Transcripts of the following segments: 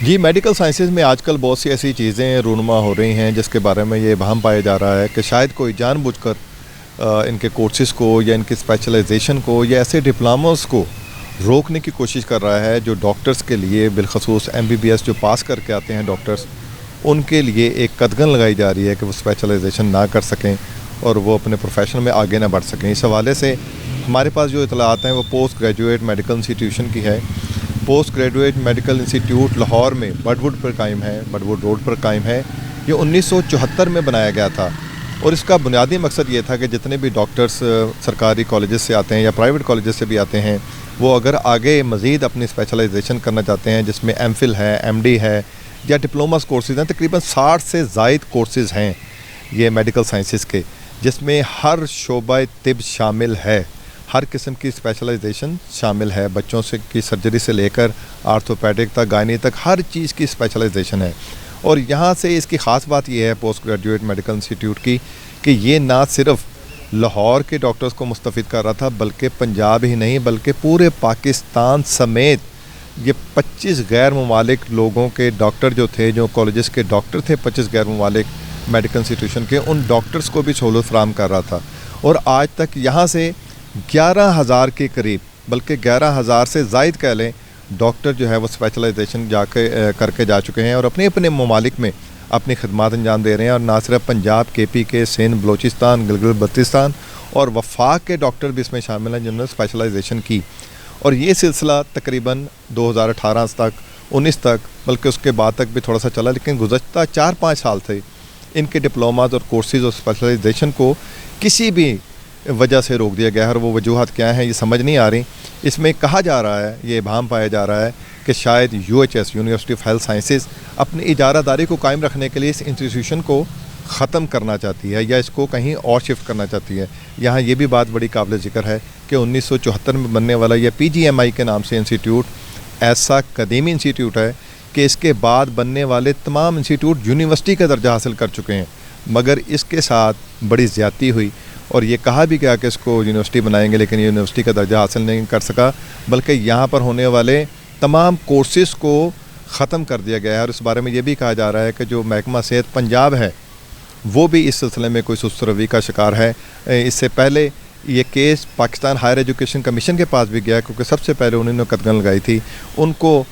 جی medical sciences میں آج کل بہت سی ایسی چیزیں رونما ہو رہی ہیں جس کے بارے میں یہ بہم پایا جا رہا ہے کہ شاید کوئی جان بوجھ کر ان کے کورسز کو یا ان کی اسپیشلائزیشن کو یا ایسے ڈپلوماز کو روکنے کی کوشش کر رہا ہے جو ڈاکٹرز کے لیے بالخصوص MBBS جو پاس کر کے آتے ہیں ڈاکٹرز، ان کے لیے ایک قدغن لگائی جا رہی ہے کہ وہ اسپیشلائزیشن نہ کر سکیں اور وہ اپنے پروفیشن میں آگے نہ بڑھ سکیں۔ اس حوالے سے ہمارے پاس جو اطلاعات ہیں وہ پوسٹ گریجویٹ میڈیکل انسٹیٹیوشن کی ہے۔ Post graduate medical institute Lahore میں بڈ ووڈ پر قائم ہے، بڈ ووڈ روڈ پر قائم ہے۔ یہ 1974 میں بنایا گیا تھا اور اس کا بنیادی مقصد یہ تھا کہ جتنے بھی ڈاکٹرز سرکاری کالجز سے آتے ہیں یا پرائیویٹ کالجز سے بھی آتے ہیں، وہ اگر آگے مزید اپنی اسپیشلائزیشن کرنا چاہتے ہیں جس میں MPhil ہے، MD ہے یا ڈپلوماز کورسز ہیں، تقریباً 60 سے زائد کورسز ہیں یہ میڈیکل سائنسز کے، جس میں ہر شعبہ طب شامل ہے، ہر قسم کی اسپیشلائزیشن شامل ہے، بچوں سے کی سرجری سے لے کر آرتھوپیڈک تک، گائنی تک، ہر چیز کی اسپیشلائزیشن ہے۔ اور یہاں سے اس کی خاص بات یہ ہے پوسٹ گریجویٹ میڈیکل انسٹیٹیوٹ کی کہ یہ نہ صرف لاہور کے ڈاکٹرز کو مستفید کر رہا تھا بلکہ پنجاب ہی نہیں بلکہ پورے پاکستان سمیت یہ 25 غیر ممالک لوگوں کے ڈاکٹر جو تھے، جو کالجز کے ڈاکٹر تھے 25 غیر ممالک میڈیکل انسٹیٹیوشن کے، ان ڈاکٹرز کو بھی سہولت فراہم کر رہا تھا۔ اور آج تک یہاں سے 11,000 کے قریب، بلکہ 11,000 سے زائد کہہ لیں، ڈاکٹر جو ہے وہ اسپیشلائزیشن کر کے جا چکے ہیں اور اپنے اپنے ممالک میں اپنی خدمات انجام دے رہے ہیں۔ اور نہ صرف پنجاب، KPK، سندھ، بلوچستان، گلگت بلتستان اور وفاق کے ڈاکٹر بھی اس میں شامل ہیں جنہوں نے اسپیشلائزیشن کی۔ اور یہ سلسلہ تقریباً 2018 تک، 19 تک، بلکہ اس کے بعد تک بھی تھوڑا سا چلا، لیکن گزشتہ 4-5 سال سے ان کے ڈپلوماز اور کورسز اور اسپیشلائزیشن کو کسی بھی وجہ سے روک دیا گیا ہے، اور وہ وجوہات کیا ہیں یہ سمجھ نہیں آ رہی۔ اس میں کہا جا رہا ہے، یہ ابہام پایا جا رہا ہے کہ شاید UHS university of health sciences اپنی اجارہ داری کو قائم رکھنے کے لیے اس انسٹیٹیوشن کو ختم کرنا چاہتی ہے یا اس کو کہیں اور شفٹ کرنا چاہتی ہے۔ یہاں یہ بھی بات بڑی قابل ذکر ہے کہ 1974 میں بننے والا یہ PGMI کے نام سے انسٹیٹیوٹ ایسا قدیمی انسٹیٹیوٹ ہے کہ اس کے بعد بننے والے تمام انسٹیٹیوٹ یونیورسٹی کا درجہ حاصل کر چکے ہیں، مگر اس کے ساتھ بڑی زیادتی ہوئی اور یہ کہا بھی گیا کہ اس کو یونیورسٹی بنائیں گے، لیکن یونیورسٹی کا درجہ حاصل نہیں کر سکا، بلکہ یہاں پر ہونے والے تمام کورسز کو ختم کر دیا گیا ہے۔ اور اس بارے میں یہ بھی کہا جا رہا ہے کہ جو محکمہ صحت پنجاب ہے وہ بھی اس سلسلے میں کوئی سست روی کا شکار ہے۔ اس سے پہلے یہ case Pakistan Higher education Commission کے پاس بھی گیا کیونکہ سب سے پہلے انہوں نے قدغن لگائی تھی، ان کو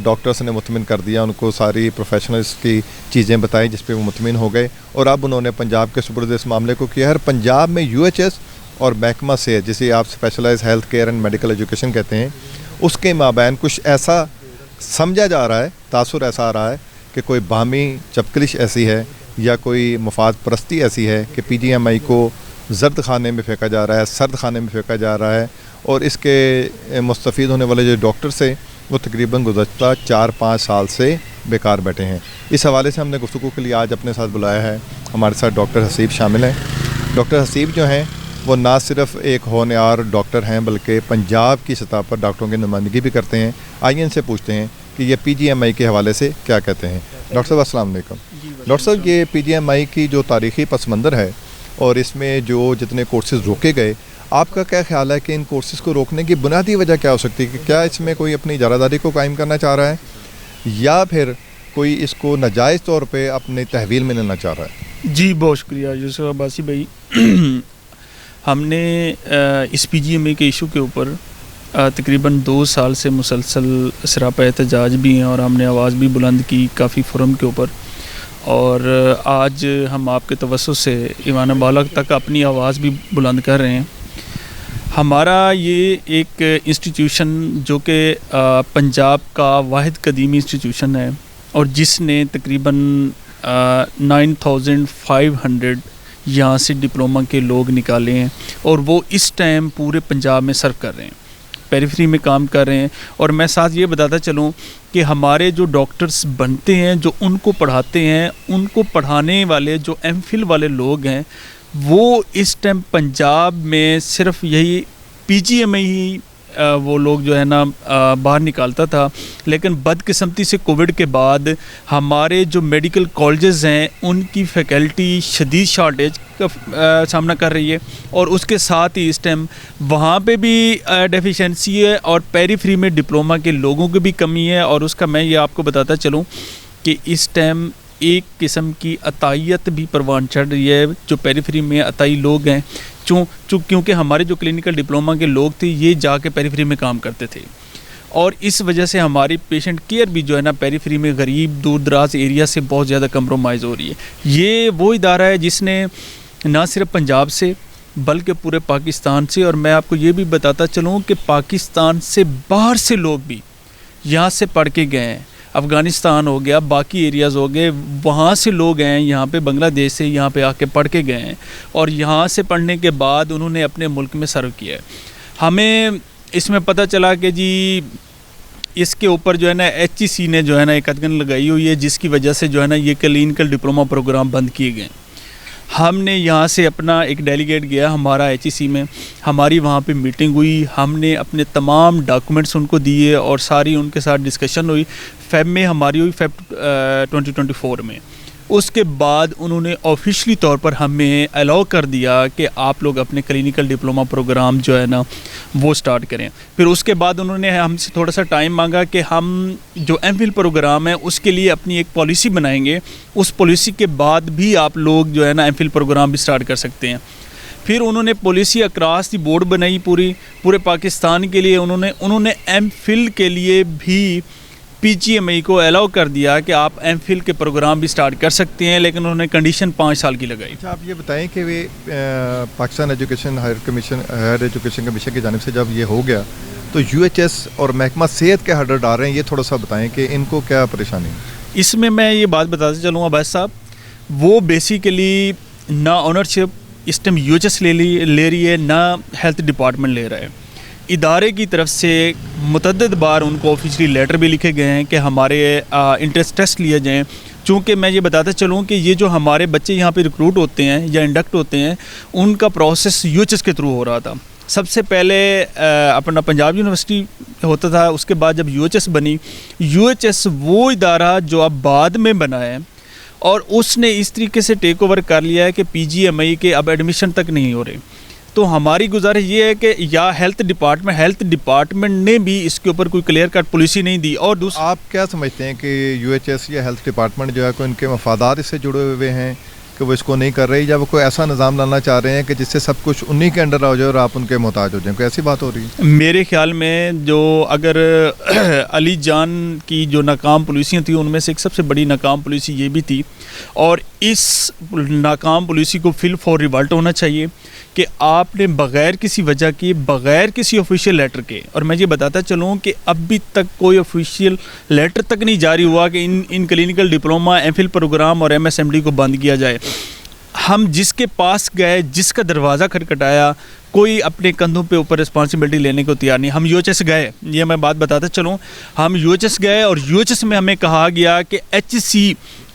ڈاکٹرس نے مطمئن کر دیا، ان کو ساری پروفیشنلز کی چیزیں بتائیں جس پہ وہ مطمئن ہو گئے، اور اب انہوں نے پنجاب کے سپرد اس معاملے کو کیا ہے۔ پنجاب میں UHS اور محکمہ صحت جسے آپ specialise health care and medical education کہتے ہیں، اس کے مابین کچھ ایسا سمجھا جا رہا ہے، تاثر ایسا آ رہا ہے کہ کوئی باہمی چپکلش ایسی ہے یا کوئی مفاد پرستی ایسی ہے کہ PGMI کو زرد خانے میں پھینکا جا رہا ہے، سرد خانے میں پھینکا جا رہا ہے، اور اس کے مستفید ہونے والے جو ڈاکٹرس ہیں وہ تقریباً گزشتہ 4-5 سال سے بیکار بیٹھے ہیں۔ اس حوالے سے ہم نے گفتگو کے لیے آج اپنے ساتھ بلایا ہے، ہمارے ساتھ ڈاکٹر حسیب شامل ہیں۔ ڈاکٹر حسیب جو ہیں وہ نہ صرف ایک ہونہار ڈاکٹر ہیں بلکہ پنجاب کی سطح پر ڈاکٹروں کی نمائندگی بھی کرتے ہیں۔ آئیے ان سے پوچھتے ہیں کہ یہ PGMI کے حوالے سے کیا کہتے ہیں۔ ڈاکٹر صاحب السلام علیکم۔ ڈاکٹر صاحب یہ PGMI کی جو تاریخی پس منظر ہے اور اس میں جو جتنے کورسز روکے گئے، آپ کا کیا خیال ہے کہ ان کورسز کو روکنے کی بنیادی وجہ کیا ہو سکتی ہے؟ کہ کیا اس میں کوئی اپنی اجارہ داری کو قائم کرنا چاہ رہا ہے یا پھر کوئی اس کو ناجائز طور پہ اپنے تحویل میں لینا چاہ رہا ہے؟ جی بہت شکریہ یوسف عباسی بھائی۔ ہم نے اس PGMI کے ایشو کے اوپر تقریباً 2 سال سے مسلسل سراپا احتجاج بھی ہیں اور ہم نے آواز بھی بلند کی کافی فورم کے اوپر، اور آج ہم آپ کے توسط سے ایوان بالا تک اپنی آواز بھی بلند کر رہے ہیں۔ ہمارا یہ ایک انسٹیٹیوشن جو کہ پنجاب کا واحد قدیمی انسٹیٹیوشن ہے اور جس نے تقریباً 9500 یہاں سے ڈپلومہ کے لوگ نکالے ہیں اور وہ اس ٹائم پورے پنجاب میں سرو کر رہے ہیں، پیریفری میں کام کر رہے ہیں۔ اور میں ساتھ یہ بتاتا چلوں کہ ہمارے جو ڈاکٹرز بنتے ہیں، جو ان کو پڑھاتے ہیں، ان کو پڑھانے والے جو MPhil والے لوگ ہیں، وہ اس ٹائم پنجاب میں صرف یہی PGMI ہی وہ لوگ جو ہے نا باہر نکالتا تھا، لیکن بدقسمتی سے کووڈ کے بعد ہمارے جو میڈیکل کالجز ہیں ان کی فیکلٹی شدید شارٹیج کا سامنا کر رہی ہے، اور اس کے ساتھ ہی اس ٹائم وہاں پہ بھی ڈیفیشنسی ہے، اور پیری فری میں ڈپلومہ کے لوگوں کی بھی کمی ہے. اور اس کا میں یہ آپ کو بتاتا چلوں کہ اس ٹائم ایک قسم کی عطائیت بھی پروان چڑھ رہی ہے. جو پیری فری میں عطائی لوگ ہیں، کیونکہ ہمارے جو کلینکل ڈپلومہ کے لوگ تھے یہ جا کے پیری فری میں کام کرتے تھے، اور اس وجہ سے ہماری پیشنٹ کیئر بھی جو ہے نا پیری فری میں غریب دور دراز ایریا سے بہت زیادہ کمپرومائز ہو رہی ہے. یہ وہ ادارہ ہے جس نے نہ صرف پنجاب سے بلکہ پورے پاکستان سے، اور میں آپ کو یہ بھی بتاتا چلوں کہ پاکستان سے باہر سے لوگ بھی یہاں سے پڑھ کے گئے ہیں. افغانستان ہو گیا، باقی ایریاز ہو گئے، وہاں سے لوگ ہیں یہاں پہ، بنگلہ دیش سے یہاں پہ آ کے پڑھ کے گئے ہیں، اور یہاں سے پڑھنے کے بعد انہوں نے اپنے ملک میں سرو کیا ہے. ہمیں اس میں پتہ چلا کہ جی اس کے اوپر جو ہے نا HEC نے جو ہے نا ایک قدغن لگائی ہوئی ہے، جس کی وجہ سے جو ہے نا یہ کلینکل ڈپلومہ پروگرام بند کیے گئے. ہم نے یہاں سے اپنا ایک ڈیلیگیٹ گیا ہمارا HEC میں، ہماری وہاں پہ میٹنگ ہوئی، ہم نے اپنے تمام ڈاکومنٹس ان کو دیے اور ساری ان کے ساتھ ڈسکشن ہوئی. فیب میں ہماری ہوئی، فیب 2024 میں. اس کے بعد انہوں نے آفیشلی طور پر ہمیں الاؤ کر دیا کہ آپ لوگ اپنے کلینکل ڈپلومہ پروگرام جو ہے نا وہ سٹارٹ کریں. پھر اس کے بعد انہوں نے ہم سے تھوڑا سا ٹائم مانگا کہ ہم جو MPhil پروگرام ہے اس کے لیے اپنی ایک پالیسی بنائیں گے، اس پالیسی کے بعد بھی آپ لوگ جو ہے نا MPhil پروگرام بھی سٹارٹ کر سکتے ہیں. پھر انہوں نے پالیسی اکراس دی بورڈ بنائی پورے پاکستان کے لیے. انہوں نے MPhil کے لیے بھی PGMI کو الاؤ کر دیا کہ آپ MPhil کے پروگرام بھی سٹارٹ کر سکتے ہیں، لیکن انہوں نے کنڈیشن 5 سال کی لگائی. اچھا، آپ یہ بتائیں کہ Pakistan education higher education commission کی جانب سے جب یہ ہو گیا تو UHS اور محکمہ صحت کے ہرڈل ڈال رہے ہیں، یہ تھوڑا سا بتائیں کہ ان کو کیا پریشانی ہے؟ اس میں یہ بات بتاتے چلوں عباس صاحب، وہ بیسیکلی نہ اونرشپ اس ٹائم UHS لے رہی ہے، نہ ہیلتھ ڈپارٹمنٹ لے رہا ہے. ادارے کی طرف سے متعدد بار ان کو آفیشلی لیٹر بھی لکھے گئے ہیں کہ ہمارے انٹرنس ٹیسٹ لیے جائیں. چونکہ میں یہ بتاتا چلوں کہ یہ جو ہمارے بچے یہاں پہ ریکروٹ ہوتے ہیں یا انڈکٹ ہوتے ہیں، ان کا پروسیس UHS کے تھرو ہو رہا تھا. سب سے پہلے اپنا پنجاب یونیورسٹی ہوتا تھا، اس کے بعد جب UHS بنی، UHS وہ ادارہ جو اب بعد میں بنا ہے، اور اس نے اس طریقے سے ٹیک اوور کر لیا ہے کہ PGMI کے اب ایڈمیشن تک نہیں ہو رہے. تو ہماری گزارش یہ ہے کہ یا ہیلتھ ڈپارٹمنٹ نے بھی اس کے اوپر کوئی کلیئر کٹ پالیسی نہیں دی. اور آپ کیا سمجھتے ہیں کہ UHS یا ہیلتھ ڈپارٹمنٹ جو ہے کوئی ان کے مفادات اس سے جڑے ہوئے ہیں کہ وہ اس کو نہیں کر رہی، یا وہ کوئی ایسا نظام لانا چاہ رہے ہیں کہ جس سے سب کچھ انہی کے انڈر ہو جائے اور آپ ان کے محتاج ہو جائیں؟ کوئی ایسی بات ہو رہی ہے؟ میرے خیال میں جو اگر علی جان کی جو ناکام پالیسیاں تھیں ان میں سے ایک سب سے بڑی ناکام پالیسی یہ بھی تھی، اور اس ناکام پالیسی کو فل فور ریولٹ ہونا چاہیے کہ آپ نے بغیر کسی وجہ کے، بغیر کسی آفیشیل لیٹر کے، اور میں یہ بتاتا چلوں کہ ابھی تک کوئی آفیشیل لیٹر تک نہیں جاری ہوا کہ ان کلینکل ڈپلومہ MPhil پروگرام اور MSMD کو بند کیا جائے. ہم جس کے پاس گئے، جس کا دروازہ کھٹکھٹایا، کوئی اپنے کندھوں پہ اوپر رسپانسبلٹی لینے کو تیار نہیں. ہم UHS گئے، یہ میں بات بتاتا چلوں، ہم UHS گئے اور UHS میں ہمیں کہا گیا کہ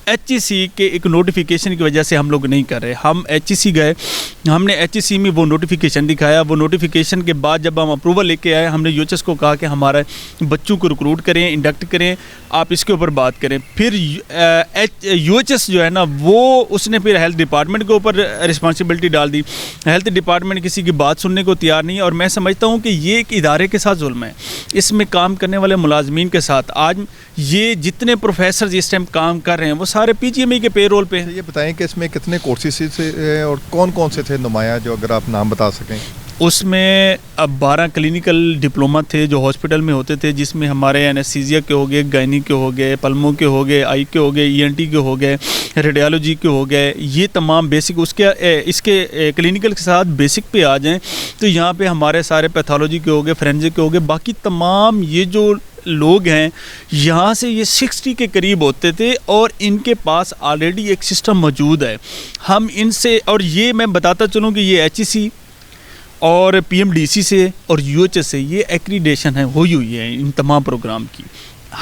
HEC کے ایک نوٹیفیکیشن کی وجہ سے ہم لوگ نہیں کر رہے. ہم HEC گئے، ہم نے HEC میں وہ نوٹیفیکیشن دکھایا. وہ نوٹیفیکیشن کے بعد جب ہم اپروول لے کے آئے، ہم نے UHS کو کہا کہ ہمارے بچوں کو ریکروٹ کریں، انڈکٹ کریں، آپ اس کے اوپر بات کریں. پھر UHS جو ہے نا وہ اس نے پھر ہیلتھ ڈپارٹمنٹ کے اوپر رسپانسبلٹی ڈال دی. ہیلتھ ڈپارٹمنٹ کسی کی بات سننے کو تیار نہیں ہے، اور میں سمجھتا ہوں کہ یہ ایک ادارے کے ساتھ ظلم ہے. اس میں کام کرنے والے ملازمین کے ساتھ آج یہ جتنے پروفیسرز اس ٹائم کام کر رہے ہیں وہ سارے PGMI کے پے رول پہ ہیں. یہ بتائیں کہ اس میں کتنے کورسز تھے اور کون کون سے تھے نمایاں، جو اگر آپ نام بتا سکیں؟ اس میں اب 12 کلینکل ڈپلومہ تھے جو ہاسپٹل میں ہوتے تھے، جس میں ہمارے انیستھیزیا کے ہو گئے، گائنی کے ہو گئے، پلمو کے ہو گئے، آئی کے ہو گئے، ENT کے ہو گئے، ریڈیالوجی کے ہو گئے. یہ تمام بیسک اس کے کلینکل کے ساتھ بیسک پہ آ جائیں تو یہاں پہ ہمارے سارے پیتھولوجی کے ہو گئے، فورینزک کے ہو گئے. باقی تمام یہ جو لوگ ہیں یہاں سے یہ 60 کے قریب ہوتے تھے، اور ان کے پاس آلریڈی ایک سسٹم موجود ہے. ہم ان سے، اور یہ میں بتاتا چلوں کہ یہ HEC اور PMDC سے اور UHS سے یہ ایکریڈیشن ہے ہوئی ہے ان تمام پروگرام کی.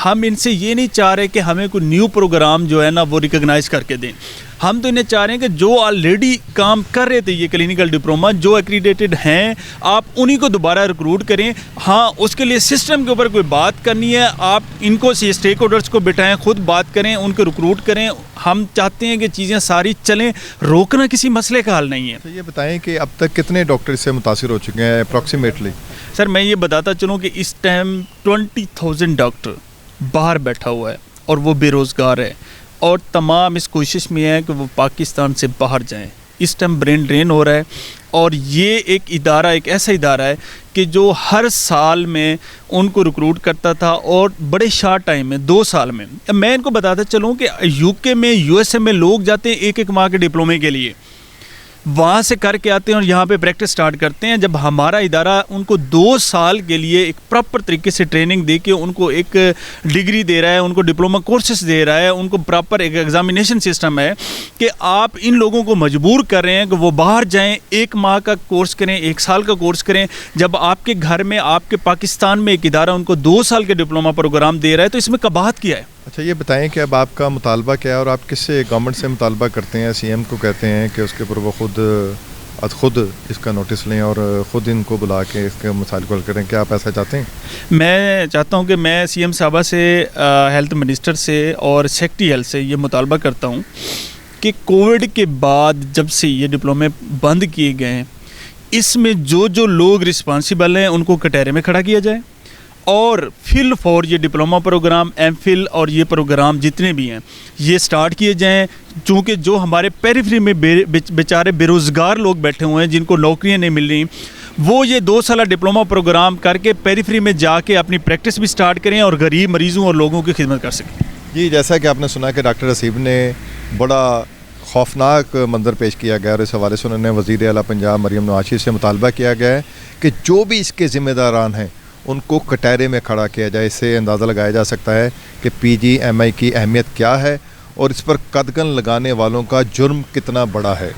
ہم ان سے یہ نہیں چاہ رہے کہ ہمیں کوئی نیو پروگرام جو ہے نا وہ ریکگنائز کر کے دیں. ہم تو انہیں چاہ رہے ہیں کہ جو آلریڈی کام کر رہے تھے یہ کلینکل ڈپلوما جو ایکریڈیٹڈ ہیں آپ انہی کو دوبارہ ریکروٹ کریں. ہاں اس کے لیے سسٹم کے اوپر کوئی بات کرنی ہے آپ ان کو اسٹیک ہولڈرس کو بٹھائیں, خود بات کریں, ان کو ریکروٹ کریں. ہم چاہتے ہیں کہ چیزیں ساری چلیں, روکنا کسی مسئلے کا حل نہیں ہے. تو یہ بتائیں کہ اب تک کتنے ڈاکٹر اس سے متاثر ہو چکے ہیں اپروکسیمیٹلی؟ سر میں یہ بتاتا چلوں کہ اس ٹائم 20,000 ڈاکٹر باہر بیٹھا ہوا ہے اور وہ بے روزگار ہے, اور تمام اس کوشش میں ہے کہ وہ پاکستان سے باہر جائیں. اس ٹائم برین ڈرین ہو رہا ہے, اور یہ ایک ادارہ ایک ایسا ادارہ ہے کہ جو ہر سال میں ان کو ریکروٹ کرتا تھا اور بڑے شارٹ ٹائم میں 2 سال میں. میں ان کو بتاتا چلوں کہ یو کے میں یو ایس اے میں لوگ جاتے ہیں 1 ماہ کے ڈپلومے کے لیے, وہاں سے کر کے آتے ہیں اور یہاں پہ پریکٹس سٹارٹ کرتے ہیں. جب ہمارا ادارہ ان کو 2 سال کے لیے ایک پراپر طریقے سے ٹریننگ دے کے ان کو ایک ڈگری دے رہا ہے, ان کو ڈپلومہ کورسز دے رہا ہے, ان کو پراپر ایک ایگزامینیشن سسٹم ہے کہ آپ ان لوگوں کو مجبور کر رہے ہیں کہ وہ باہر جائیں, 1 ماہ کا کورس کریں, 1 سال کا کورس کریں. جب آپ کے گھر میں آپ کے پاکستان میں ایک ادارہ ان کو 2 سال کے ڈپلومہ پروگرام دے رہا ہے تو اس میں قباحت کیا ہے؟ اچھا یہ بتائیں کہ اب آپ کا مطالبہ کیا ہے اور آپ کس سے گورنمنٹ سے مطالبہ کرتے ہیں؟ سی ایم کو کہتے ہیں کہ اس کے اوپر وہ خود اس کا نوٹس لیں اور خود ان کو بلا کے اس کے مسائل کو حل کریں, کیا آپ ایسا چاہتے ہیں؟ میں چاہتا ہوں کہ میں سی ایم صاحبہ سے, ہیلتھ منسٹر سے اور سیکٹری ہیلتھ سے یہ مطالبہ کرتا ہوں کہ کووڈ کے بعد جب سے یہ ڈپلومے بند کیے گئے ہیں اس میں جو لوگ رسپانسیبل ہیں ان کو کٹہرے میں کھڑا کیا جائے, اور فل فور یہ ڈپلومہ پروگرام, ایم فل اور یہ پروگرام جتنے بھی ہیں یہ سٹارٹ کیے جائیں. چونکہ جو ہمارے پیریفری میں بیچارے بے روزگار لوگ بیٹھے ہوئے ہیں جن کو نوکریاں نہیں مل رہی, وہ یہ 2 سالہ ڈپلومہ پروگرام کر کے پیریفری میں جا کے اپنی پریکٹس بھی سٹارٹ کریں اور غریب مریضوں اور لوگوں کی خدمت کر سکیں. جی جیسا کہ آپ نے سنا کہ ڈاکٹر حسیب نے بڑا خوفناک منظر پیش کیا گیا اور اس حوالے سے انہوں نے وزیر اعلیٰ پنجاب مریم نواز شریف سے مطالبہ کیا گیا ہے کہ جو بھی اس کے ذمہ داران ہیں ان کو کٹہرے میں کھڑا کیا جائے. اس سے اندازہ لگایا جا سکتا ہے کہ پی جی ایم آئی کی اہمیت کیا ہے اور اس پر قدغن لگانے والوں کا جرم کتنا بڑا ہے.